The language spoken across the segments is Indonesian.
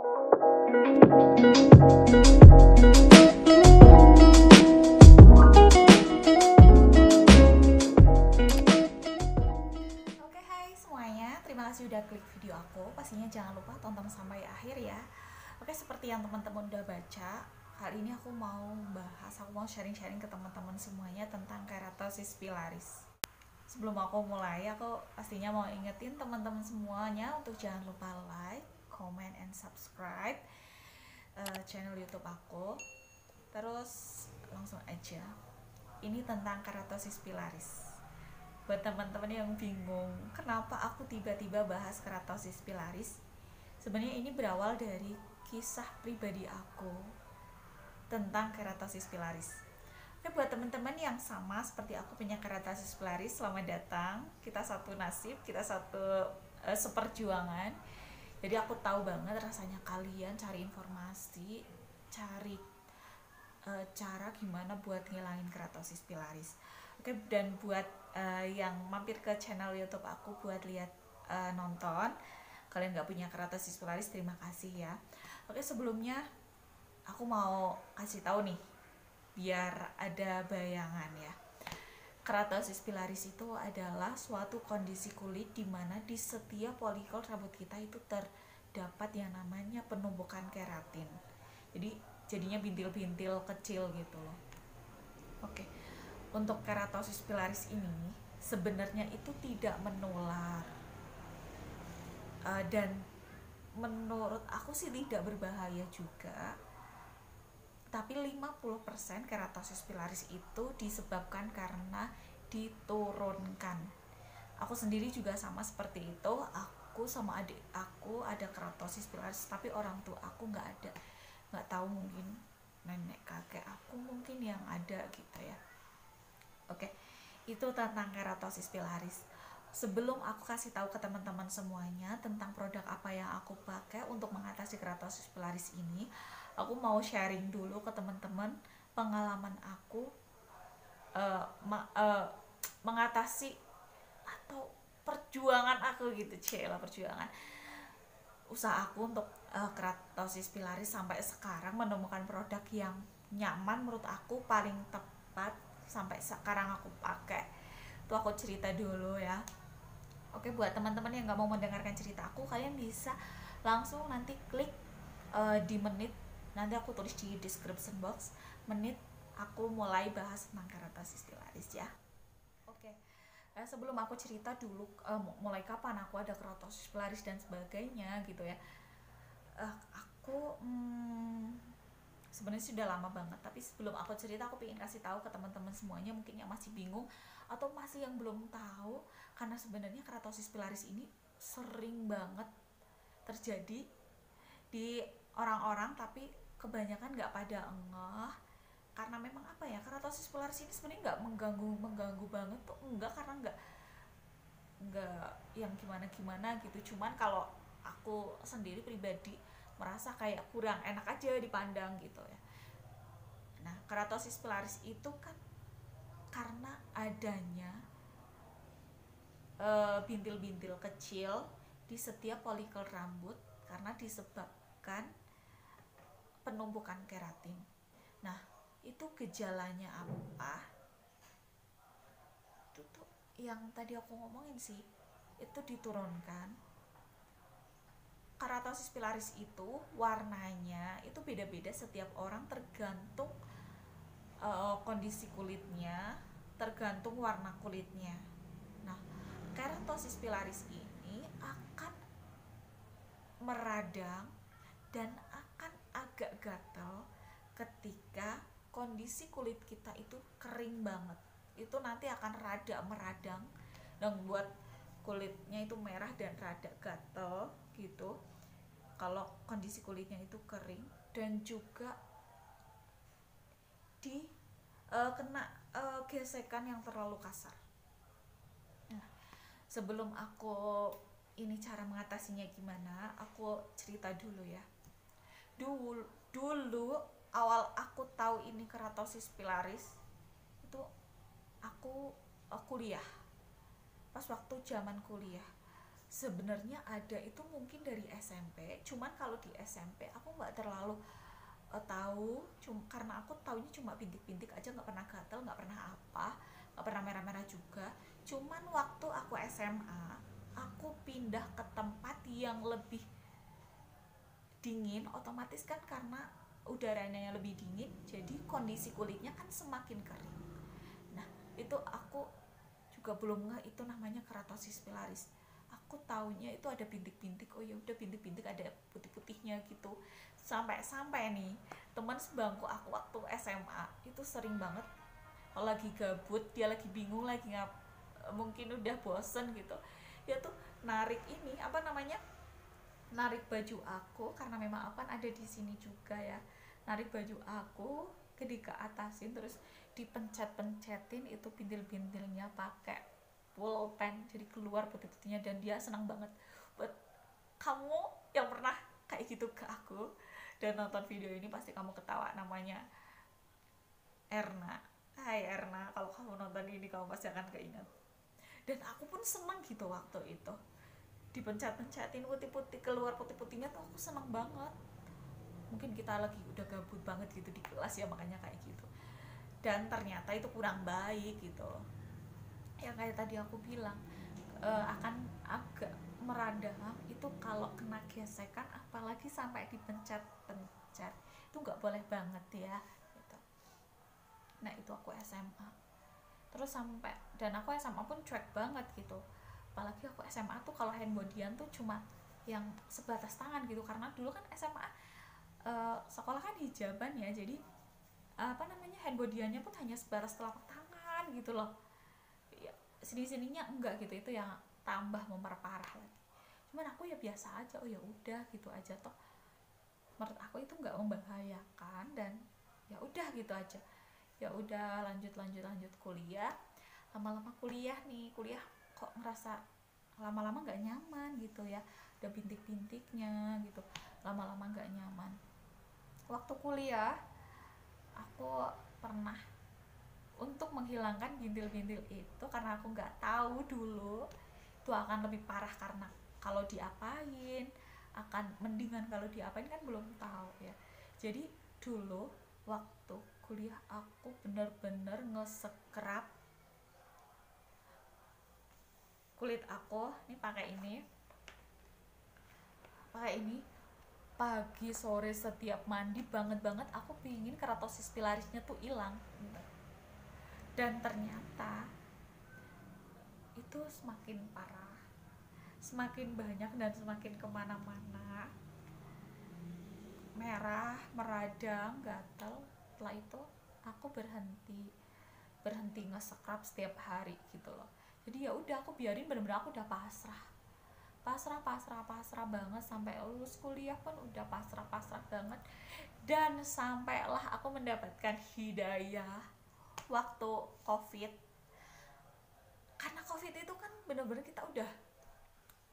Hai semuanya, terima kasih udah klik video aku. Pastinya jangan lupa tonton sampai akhir ya. Oke, seperti yang teman-teman udah baca, kali ini aku mau sharing-sharing ke teman-teman semuanya tentang keratosis pilaris. Sebelum aku mulai, aku pastinya mau ingetin teman-teman semuanya untuk jangan lupa like, comment, and subscribe channel YouTube aku. Terus langsung aja, ini tentang keratosis pilaris. Buat teman-teman yang bingung kenapa aku tiba-tiba bahas keratosis pilaris, sebenarnya ini berawal dari kisah pribadi aku tentang keratosis pilaris. Oke, buat teman-teman yang sama seperti aku punya keratosis pilaris, selamat datang. Kita satu nasib, kita satu seperjuangan. Jadi aku tahu banget rasanya kalian cari informasi, cari cara gimana buat ngilangin keratosis pilaris. Oke, dan buat yang mampir ke channel YouTube aku buat lihat nonton, kalian nggak punya keratosis pilaris, terima kasih ya. Oke, sebelumnya aku mau kasih tahu nih biar ada bayangan ya. Keratosis pilaris itu adalah suatu kondisi kulit di mana di setiap folikel rambut kita itu terdapat yang namanya penumpukan keratin. Jadi jadinya bintil-bintil kecil gitu loh. Oke. Untuk keratosis pilaris ini sebenarnya itu tidak menular. Dan menurut aku sih tidak berbahaya juga. Tapi 50% keratosis pilaris itu disebabkan karena diturunkan. Aku sendiri juga sama seperti itu. Aku sama adik aku ada keratosis pilaris, tapi orang tua aku nggak ada. Nggak tahu, mungkin nenek kakek aku mungkin yang ada gitu ya. Oke, itu tentang keratosis pilaris. Sebelum aku kasih tahu ke teman-teman semuanya tentang produk apa yang aku pakai untuk mengatasi keratosis pilaris ini, aku mau sharing dulu ke teman-teman pengalaman aku mengatasi atau perjuangan aku gitu, perjuangan usaha aku untuk keratosis pilaris sampai sekarang menemukan produk yang nyaman menurut aku, paling tepat sampai sekarang aku pakai. Itu aku cerita dulu ya. Oke, buat teman-teman yang nggak mau mendengarkan cerita aku, kalian bisa langsung nanti klik di menit, nanti aku tulis di description box menit aku mulai bahas tentang keratosis pilaris ya. Oke, sebelum aku cerita dulu mulai kapan aku ada keratosis pilaris dan sebagainya gitu ya. Aku sebenarnya sudah lama banget, tapi sebelum aku cerita aku pengen kasih tahu ke teman-teman semuanya mungkin yang masih bingung atau masih yang belum tahu, karena sebenarnya keratosis pilaris ini sering banget terjadi di orang-orang, tapi kebanyakan nggak pada ngeh. Karena memang apa ya, keratosis pilaris ini sebenarnya nggak mengganggu banget tuh, enggak, karena nggak yang gimana gitu. Cuman kalau aku sendiri pribadi merasa kayak kurang enak aja dipandang gitu ya. Nah, keratosis pilaris itu kan karena adanya bintil-bintil kecil di setiap folikel rambut karena disebabkan penumpukan keratin. Nah, itu gejalanya apa? Itu tuh yang tadi aku ngomongin sih, itu diturunkan. Keratosis pilaris itu warnanya itu beda-beda setiap orang, tergantung kondisi kulitnya, tergantung warna kulitnya. Nah, keratosis pilaris ini akan meradang dan akan agak gatal ketika kondisi kulit kita itu kering banget. Itu nanti akan meradang dan buat kulitnya itu merah dan rada gatal gitu kalau kondisi kulitnya itu kering, dan juga di kena gesekan yang terlalu kasar. Nah, sebelum aku ini cara mengatasinya gimana, aku cerita dulu ya. Dulu awal aku tahu ini keratosis pilaris itu aku kuliah, pas waktu zaman kuliah. sebenarnya ada itu mungkin dari SMP, cuman kalau di SMP aku nggak terlalu tahu, karena aku taunya cuma bintik-bintik aja, nggak pernah gatel, nggak pernah apa, nggak pernah merah-merah juga. Cuman waktu aku SMA aku pindah ke tempat yang lebih dingin, otomatis kan karena udaranya yang lebih dingin, jadi kondisi kulitnya kan semakin kering. Nah itu aku juga belum ngeh itu namanya keratosis pilaris. Aku taunya itu ada bintik-bintik, oh ya udah bintik-bintik ada putih-putihnya gitu. Sampai nih teman sebangku aku waktu SMA itu sering banget kalau lagi gabut, dia lagi bingung, lagi mungkin udah bosen gitu, dia tuh narik ini apa namanya, narik baju aku, karena memang aku kan ada di sini juga ya, narik baju aku ke atasin, terus dipencet-pencetin itu bintil-bintilnya pakai pulpen, jadi keluar putih-putihnya, dan dia senang banget. Buat kamu yang pernah kayak gitu ke aku dan nonton video ini pasti kamu ketawa, namanya Erna. Hai Erna, kalau kamu nonton ini kamu pasti akan keinget. Dan aku pun seneng gitu waktu itu, dipencet-pencetin putih-putih, keluar putih-putihnya tuh aku seneng banget. Mungkin kita lagi udah gabut banget gitu di kelas ya, makanya kayak gitu. Dan ternyata itu kurang baik gitu, yang kayak tadi aku bilang, akan agak meradang itu kalau kena gesekan, apalagi sampai dipencet-pencet, itu nggak boleh banget ya gitu. Nah itu aku SMA, terus sampai, dan aku SMA pun cuek banget gitu, apalagi aku SMA tuh kalau handbodyan tuh cuma yang sebatas tangan gitu, karena dulu kan SMA sekolah kan hijaban ya, jadi apa namanya, handbodyannya pun hanya sebatas telapak tangan gitu loh ya, sini-sininya enggak gitu, itu yang tambah memperparah lagi. Cuman aku ya biasa aja, oh ya udah gitu aja, toh menurut aku itu nggak membahayakan, dan ya udah gitu aja. Ya udah, lanjut kuliah. Lama-lama kuliah nih, kuliah kok ngerasa lama-lama nggak nyaman gitu ya, udah bintik-bintiknya gitu, lama-lama nggak nyaman. Waktu kuliah aku pernah untuk menghilangkan bintil-bintil itu, karena aku nggak tahu dulu itu akan lebih parah, karena kalau diapain akan mendingan, kalau diapain kan belum tahu ya. Jadi dulu waktu kuliah aku bener-bener nge-scrub kulit aku ini pakai ini pagi sore, setiap mandi banget aku pingin keratosis pilarisnya tuh hilang. Dan ternyata itu semakin parah, semakin banyak, dan semakin kemana-mana, merah, meradang, gatel. Setelah itu aku berhenti nge-scrub setiap hari gitu loh. Jadi ya udah aku biarin, bener-bener aku udah pasrah banget, sampai lulus kuliah pun udah pasrah banget. Dan sampailah aku mendapatkan hidayah waktu covid, karena covid itu kan bener-bener kita udah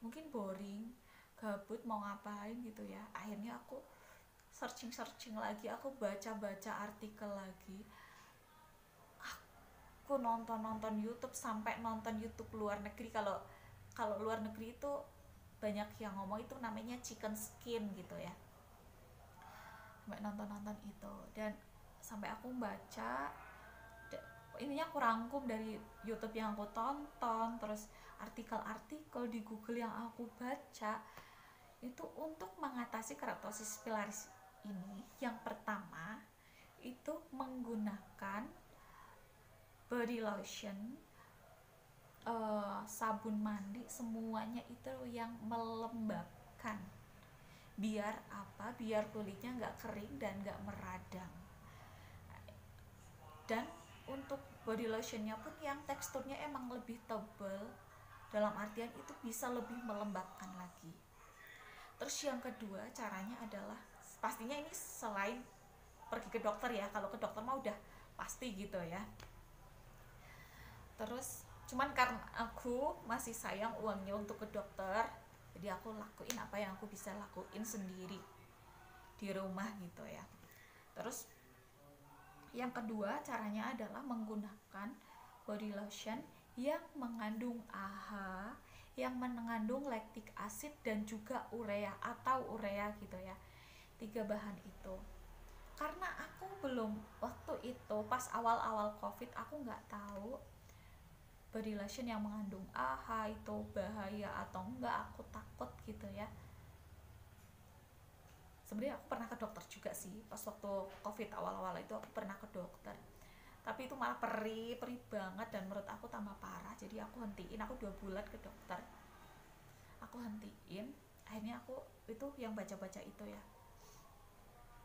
mungkin boring, gabut, mau ngapain gitu ya. Akhirnya aku searching lagi, aku baca artikel lagi, aku nonton YouTube, sampai nonton YouTube luar negeri. Kalau kalau luar negeri itu banyak yang ngomong itu namanya chicken skin gitu ya, sampai nonton itu. Dan sampai aku baca, ininya aku rangkum dari YouTube yang aku tonton, terus artikel-artikel di Google yang aku baca, itu untuk mengatasi keratosis pilaris ini. Yang pertama itu menggunakan body lotion, sabun mandi, semuanya itu yang melembabkan, biar apa, biar kulitnya nggak kering dan nggak meradang. Dan untuk body lotionnya pun yang teksturnya emang lebih tebal, dalam artian itu bisa lebih melembabkan lagi. Terus yang kedua caranya adalah, pastinya ini selain pergi ke dokter ya, kalau ke dokter mah udah pasti gitu ya. Terus cuman karena aku masih sayang uangnya untuk ke dokter, jadi aku lakuin apa yang aku bisa lakuin sendiri di rumah gitu ya. Terus yang kedua caranya adalah menggunakan body lotion yang mengandung AHA, yang mengandung lactic acid dan juga urea atau urea gitu ya. 3 bahan itu. Karena aku belum, waktu itu pas awal-awal COVID aku nggak tahu body lotion yang mengandung AHA itu bahaya atau enggak, aku takut gitu ya. Sebenarnya aku pernah ke dokter juga sih pas waktu COVID awal-awal itu, aku pernah ke dokter, tapi itu malah perih banget dan menurut aku tambah parah. Jadi aku hentiin, aku 2 bulan ke dokter, aku hentiin. Akhirnya aku itu yang baca-baca itu ya,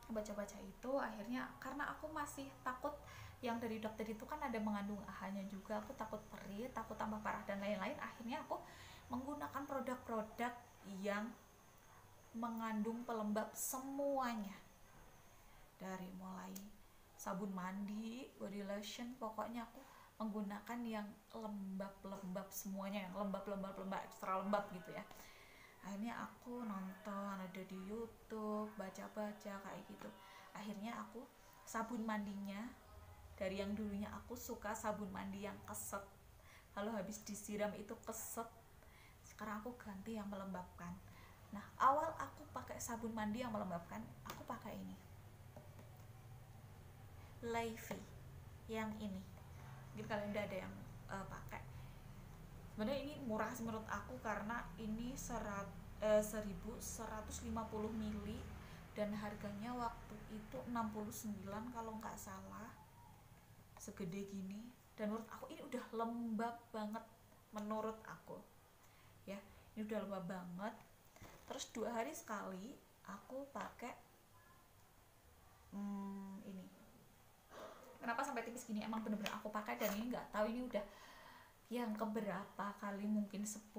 baca-baca itu akhirnya karena aku masih takut. Yang dari dokter itu kan ada mengandung AHA-nya juga, aku takut perih, takut tambah parah dan lain-lain. Akhirnya aku menggunakan produk-produk yang mengandung pelembab semuanya, dari mulai sabun mandi, body lotion, pokoknya aku menggunakan yang lembab semuanya, yang lembab ekstra lembab gitu ya. Akhirnya aku nonton ada di YouTube, baca-baca kayak gitu. Akhirnya aku sabun mandinya, dari yang dulunya aku suka sabun mandi yang keset, kalau habis disiram itu keset, sekarang aku ganti yang melembabkan. Nah, awal aku pakai sabun mandi yang melembabkan, aku pakai ini Levi yang ini. Mungkin kalian udah ada yang pakai. Sebenarnya ini murah sih menurut aku, karena ini 1150 mili dan harganya waktu itu 69 kalau nggak salah, segede gini. Dan menurut aku ini udah lembab banget, menurut aku ya, ini udah lembab banget. Terus 2 hari sekali aku pakai ini. Kenapa sampai tipis gini? Emang bener-bener aku pakai, dan ini nggak tahu ini udah yang keberapa kali, mungkin 10,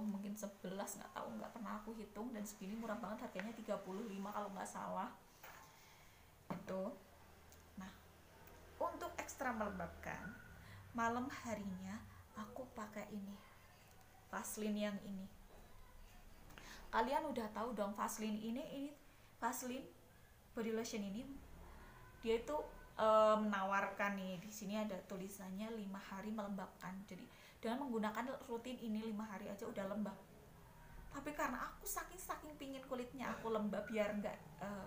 mungkin 11, nggak tahu, nggak pernah aku hitung. Dan segini murah banget, harganya 35 kalau nggak salah itu. Nah, untuk ekstra melembabkan, malam harinya aku pakai ini Vaseline yang ini. Kalian udah tahu dong Vaseline ini Vaseline body lotion ini dia itu menawarkan nih, di sini ada tulisannya 5 hari melembabkan. Jadi dengan menggunakan rutin ini 5 hari aja udah lembab. Tapi karena aku saking pingin kulitnya aku lembab biar nggak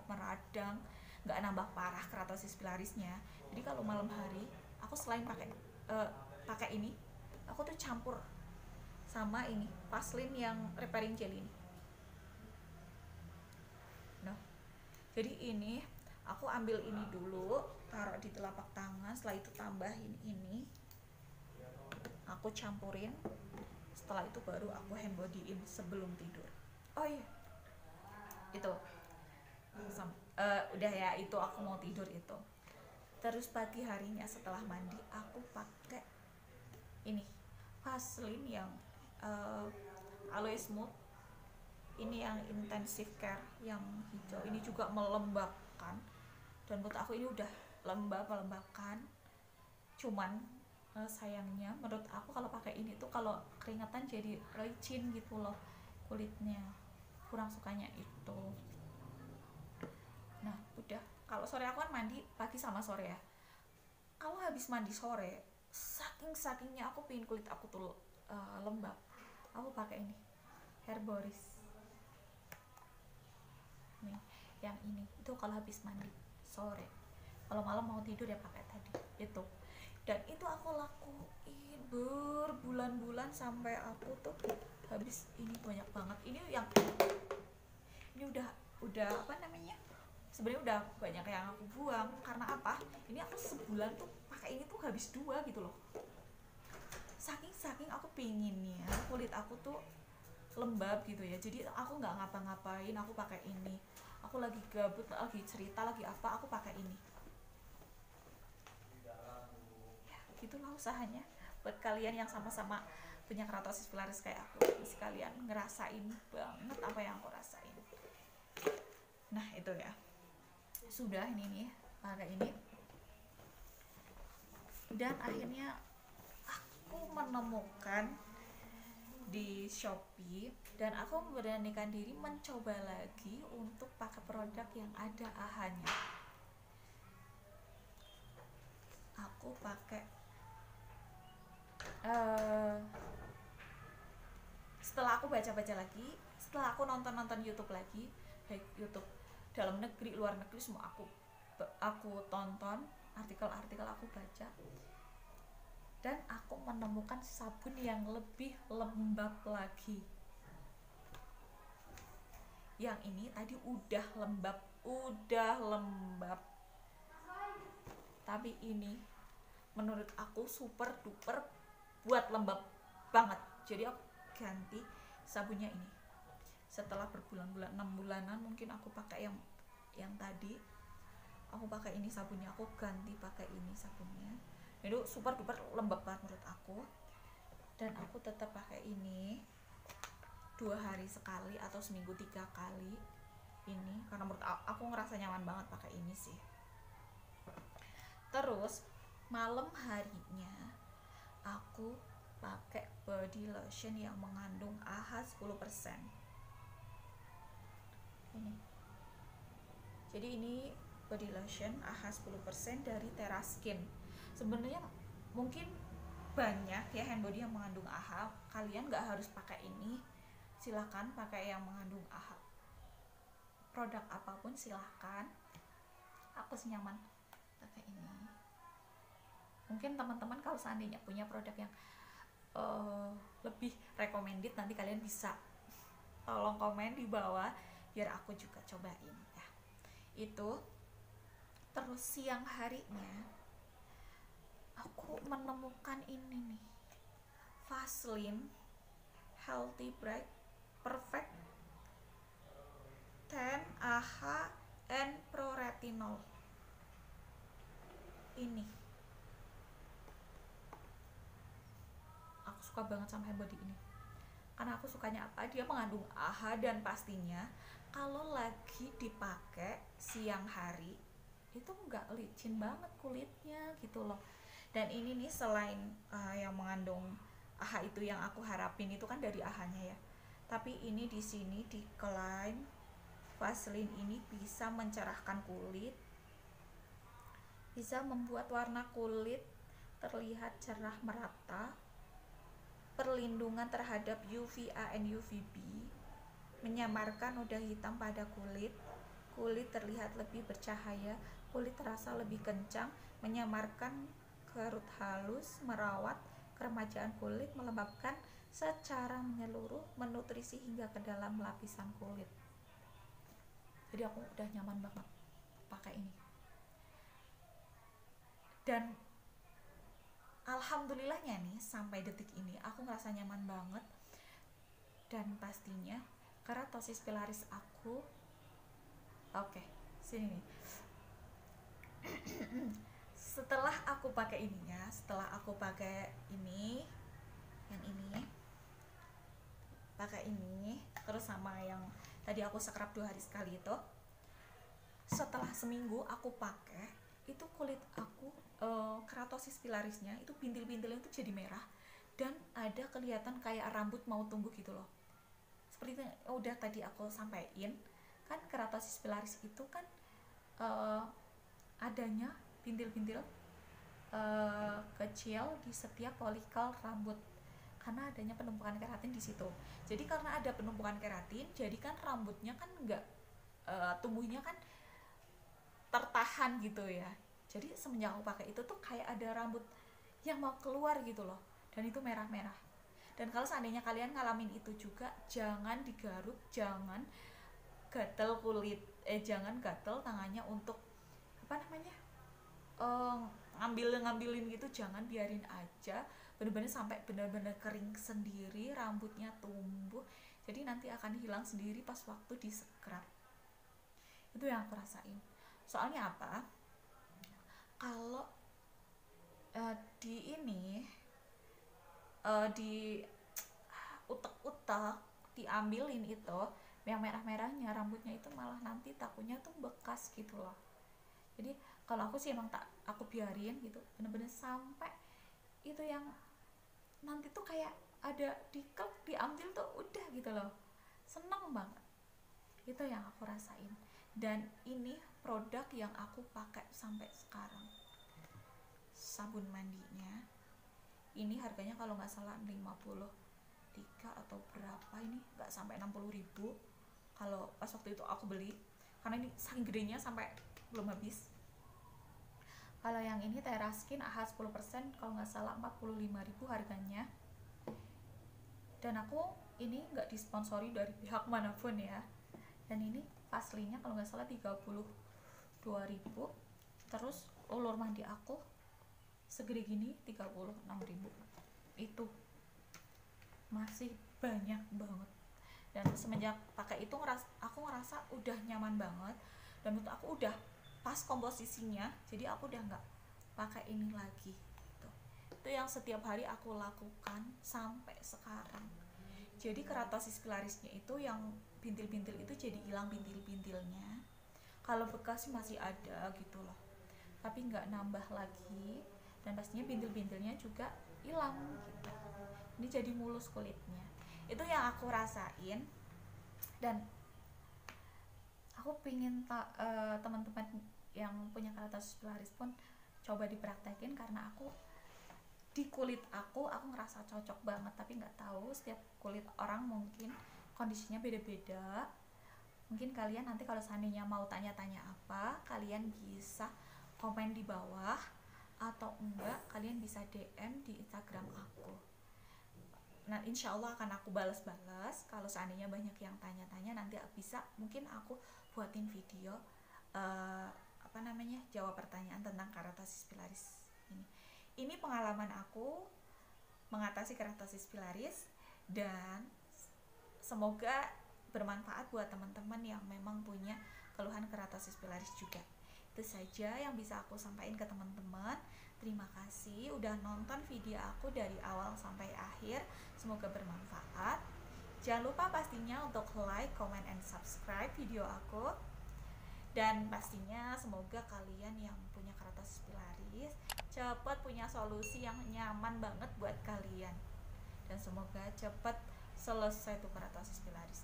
meradang, nggak nambah parah keratosis pilarisnya. Jadi kalau malam hari aku selain pakai ini, aku tuh campur sama ini Vaseline yang repairing jelly ini. Nah, jadi ini aku ambil ini dulu, taruh di telapak tangan, setelah itu tambahin ini, aku campurin, setelah itu baru aku hand bodyin sebelum tidur. Oh iya, itu udah ya, itu aku mau tidur itu. Terus pagi harinya setelah mandi aku pakai ini Vaseline yang Aloe Smooth, ini yang intensive care yang hijau, ini juga melembabkan. Dan menurut aku ini udah melembabkan. Cuman sayangnya menurut aku kalau pakai ini tuh kalau keringetan jadi licin gitu loh kulitnya, kurang sukanya itu. Nah udah, kalau sore aku kan mandi pagi sama sore ya. Kalau habis mandi sore, sakingnya aku pengen kulit aku tuh lembab, aku pakai ini Herboris nih, yang ini. Itu kalau habis mandi sore, kalau malam mau tidur ya pakai tadi itu. Dan itu aku lakuin berbulan-bulan sampai aku tuh habis ini banyak banget. Ini udah apa namanya, sebenarnya udah banyak yang aku buang. Karena apa, ini aku sebulan tuh pakai ini tuh habis 2 gitu loh. Saking aku pinginnya kulit aku tuh lembab gitu ya, jadi aku nggak ngapa-ngapain, aku pakai ini. Aku lagi gabut, lagi cerita, lagi apa, aku pakai ini. Ya gitulah usahanya buat kalian yang sama-sama punya keratosis pilaris kayak aku, sekalian ngerasain banget apa yang aku rasain. Nah itu ya, sudah ini nih pakai ini. Dan akhirnya aku menemukan di Shopee, dan aku memberanikan diri mencoba lagi untuk pakai produk yang ada AHA-nya. Aku pakai setelah aku baca-baca lagi, setelah aku nonton-nonton YouTube lagi, baik YouTube dalam negeri, luar negeri, semua aku tonton, artikel-artikel aku baca, dan aku menemukan sabun yang lebih lembab lagi. Yang ini tadi udah lembab, tapi ini menurut aku super duper buat lembab banget. Jadi aku ganti sabunnya ini setelah berbulan-bulan, 6 bulanan mungkin aku pakai yang tadi. Aku pakai ini sabunnya, aku ganti pakai ini sabunnya. Itu super duper lembab banget menurut aku. Dan aku tetap pakai ini 2 hari sekali atau seminggu 3 kali ini, karena menurut aku ngerasa nyaman banget pakai ini sih. Terus malam harinya aku pakai body lotion yang mengandung AHA 10%. Ini. Jadi ini body lotion AHA 10% dari TerraSkin. Sebenarnya mungkin banyak ya hand body yang mengandung AHA, kalian nggak harus pakai ini, silakan pakai yang mengandung AHA, produk apapun silakan. Aku sih nyaman pakai ini. Mungkin teman-teman kalau seandainya punya produk yang lebih recommended, nanti kalian bisa tolong komen di bawah biar aku juga cobain ya. Itu terus siang harinya aku menemukan ini nih, Vaseline Healthy Bright Perfect Tan AHA and Pro Retinol. Ini aku suka banget sama hand body ini, karena aku sukanya apa, dia mengandung AHA dan pastinya kalau lagi dipakai siang hari itu nggak licin banget kulitnya gitu loh. Dan ini nih selain yang mengandung AHA itu yang aku harapin itu kan dari AHA-nya ya, tapi ini di sini diklaim Vaseline ini bisa mencerahkan kulit, bisa membuat warna kulit terlihat cerah merata, perlindungan terhadap UVA and UVB, menyamarkan noda hitam pada kulit, kulit terlihat lebih bercahaya, kulit terasa lebih kencang, menyamarkan kerut halus, merawat keremajaan kulit, melembabkan secara menyeluruh, menutrisi hingga ke dalam lapisan kulit. Jadi aku udah nyaman banget pakai ini. Dan alhamdulillahnya nih sampai detik ini aku ngerasa nyaman banget. Dan pastinya keratosis pilaris aku sini nih. Setelah aku pakai ininya, setelah aku pakai ini, yang ini, pakai ini, terus sama yang tadi aku scrub 2 hari sekali itu, setelah seminggu aku pakai, itu kulit aku keratosis pilarisnya itu bintil-bintilnya itu jadi merah dan ada kelihatan kayak rambut mau tumbuh gitu loh. Seperti itu udah tadi aku sampaikan kan, keratosis pilaris itu kan adanya bintil-bintil kecil di setiap folikel rambut karena adanya penumpukan keratin di situ. Jadi karena ada penumpukan keratin, jadi kan rambutnya kan nggak tumbuhnya kan tertahan gitu ya. Jadi semenjak aku pakai itu tuh kayak ada rambut yang mau keluar gitu loh, dan itu merah-merah. Dan kalau seandainya kalian ngalamin itu juga, jangan digaruk, jangan gatel kulit, jangan gatel tangannya untuk ngambilin gitu, jangan, biarin aja bener-bener sampai bener-bener kering sendiri, rambutnya tumbuh, jadi nanti akan hilang sendiri pas waktu di scrub. Itu yang aku rasain. Soalnya apa, kalau di ini di utek-utek diambilin itu yang merah-merahnya rambutnya itu malah nanti takutnya tuh bekas gitu loh. Jadi kalau aku sih emang aku biarin gitu bener-bener sampai itu yang nanti tuh kayak ada dikel diambil tuh udah gitu loh, seneng banget. Itu yang aku rasain. Dan ini produk yang aku pakai sampai sekarang. Sabun mandinya ini harganya kalau nggak salah 50 3 atau berapa, ini nggak sampai 60.000 kalau pas waktu itu aku beli, karena ini saking gedenya sampai belum habis. Kalau yang ini Teraskin AHA 10% kalau nggak salah 45.000 harganya. Dan aku ini nggak disponsori dari pihak manapun ya. Dan ini aslinya kalau nggak salah 32.000. Terus ulur mandi aku segede gini 36.000. Itu masih banyak banget. Dan semenjak pakai itu aku ngerasa udah nyaman banget, dan menurut aku udah pas komposisinya, jadi aku udah nggak pakai ini lagi gitu. Itu yang setiap hari aku lakukan sampai sekarang. Jadi keratosis pilarisnya itu yang bintil-bintil itu jadi hilang bintil-bintilnya. Kalau bekas masih ada gitu loh, tapi nggak nambah lagi, dan pastinya bintil-bintilnya juga hilang gitu. Ini jadi mulus kulitnya. Itu yang aku rasain, dan aku pingin teman-teman yang punya keratosis pilaris pun coba dipraktekin, karena aku di kulit aku ngerasa cocok banget. Tapi nggak tahu setiap kulit orang mungkin kondisinya beda-beda. Mungkin kalian nanti kalau seandainya mau tanya-tanya apa, kalian bisa komen di bawah, atau enggak kalian bisa DM di Instagram aku. Nah, insya Allah akan aku balas-balas. Kalau seandainya banyak yang tanya-tanya, nanti bisa mungkin aku buatin video jawab pertanyaan tentang keratosis pilaris ini. Ini pengalaman aku mengatasi keratosis pilaris, dan semoga bermanfaat buat teman-teman yang memang punya keluhan keratosis pilaris juga. Itu saja yang bisa aku sampaikan ke teman-teman. Terima kasih udah nonton video aku dari awal sampai akhir. Semoga bermanfaat. Jangan lupa pastinya untuk like, comment, and subscribe video aku. Dan pastinya semoga kalian yang punya keratosis pilaris cepat punya solusi yang nyaman banget buat kalian. Dan semoga cepat selesai tuh keratosis pilaris.